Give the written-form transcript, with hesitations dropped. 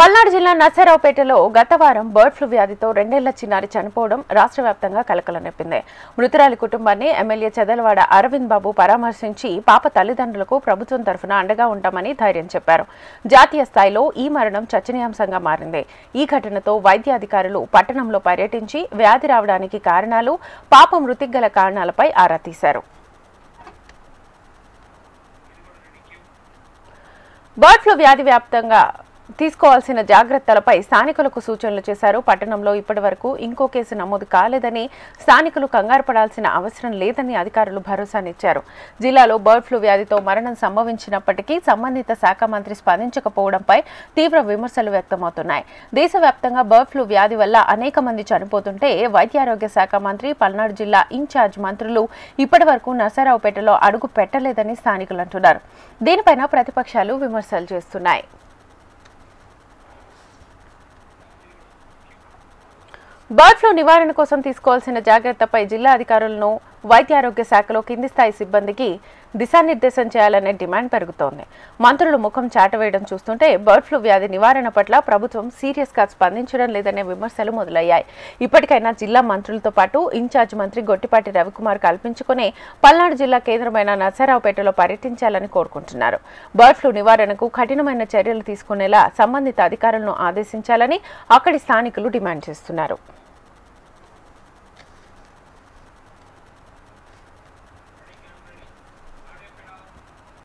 పల్నాడు జిల్లా నర్సరావుపేటలో గత వారం బర్డ్ ఫ్లూ వ్యాధితో 2 ఏళ్ల చిన్నారి చనిపోవడం రాష్ట్ర వ్యాప్తంగా కలకలం రేపింది. మృతురాలి కుటుంబాన్ని ఎమ్మెల్యే చెదలవాడ అరవింద్ బాబు పరామర్శించి పాప తల్లిదండ్రులకు ప్రభుత్వం తరఫున అండగా ఉంటామని ధైర్యం చెప్పారు. జాతీయ స్థాయిలో ఈ మరణం చర్చనీయాంశంగా మారింది. ఈ ఘటనతో వైద్య అధికారులు పట్టణంలో పర్యటించి వ్యాధి రావడానికి కారణాలు, పాప మృతికి గల కారణాలపై ఆరా తీశారు. బర్డ్ ఫ్లూ వ్యాధి వ్యాప్తంగా తీసుకోవాల్సిన జాగ్రత్తలపై స్థానికులకు సూచనలు చేశారు. పట్టణంలో ఇప్పటివరకు ఇంకో కేసు నమోదు కాలేదని, స్థానికులు కంగారు పడాల్సిన అవసరం లేదని అధికారులు భరోసానిచ్చారు. జిల్లాలో బర్డ్ ఫ్లూ వ్యాధితో మరణం సంభవించినప్పటికీ సంబంధిత శాఖ మంత్రి స్పందించకపోవడంపై తీవ్ర విమర్శలు వ్యక్తమవుతున్నాయి. దేశవ్యాప్తంగా బర్డ్ ఫ్లూ వ్యాధి వల్ల అనేక మంది చనిపోతుంటే వైద్యారోగ్య శాఖ మంత్రి, పల్నాడు జిల్లా ఇన్ఛార్జ్ మంత్రులు ఇప్పటివరకు నర్సరావుపేటలో అడుగు పెట్టలేదని స్థానికులు అంటున్నారు. దీనిపైన ప్రతిపక్షాలు విమర్శలు చేస్తున్నాయి. బర్డ్ ఫ్లూ నివారణ కోసం తీసుకోవాల్సిన జాగ్రత్తపై జిల్లా అధికారులను వైద్యారోగ్య శాఖలో కింది స్థాయి సిబ్బందికి దిశానిర్దేశం చేయాలనే డిమాండ్ పెరుగుతోంది. మంత్రులు ముఖం చాటవేయడం చూస్తుంటే బర్డ్ ఫ్లూ వ్యాధి నివారణ పట్ల ప్రభుత్వం సీరియస్ గా స్పందించడం లేదనే విమర్శలు మొదలయ్యాయి. ఇప్పటికైనా జిల్లా మంత్రులతో పాటు ఇన్ఛార్జ్ మంత్రి గొట్టిపాటి రవికుమార్ కల్పించుకుని పల్నాడు జిల్లా కేంద్రమైన నర్సరావుపేటలో పర్యటించాలని కోరుకుంటున్నారు. బర్డ్ ఫ్లూ నివారణకు కఠినమైన చర్యలు తీసుకునేలా సంబంధిత అధికారులను ఆదేశించాలని అక్కడి స్థానికులు డిమాండ్ చేస్తున్నారు.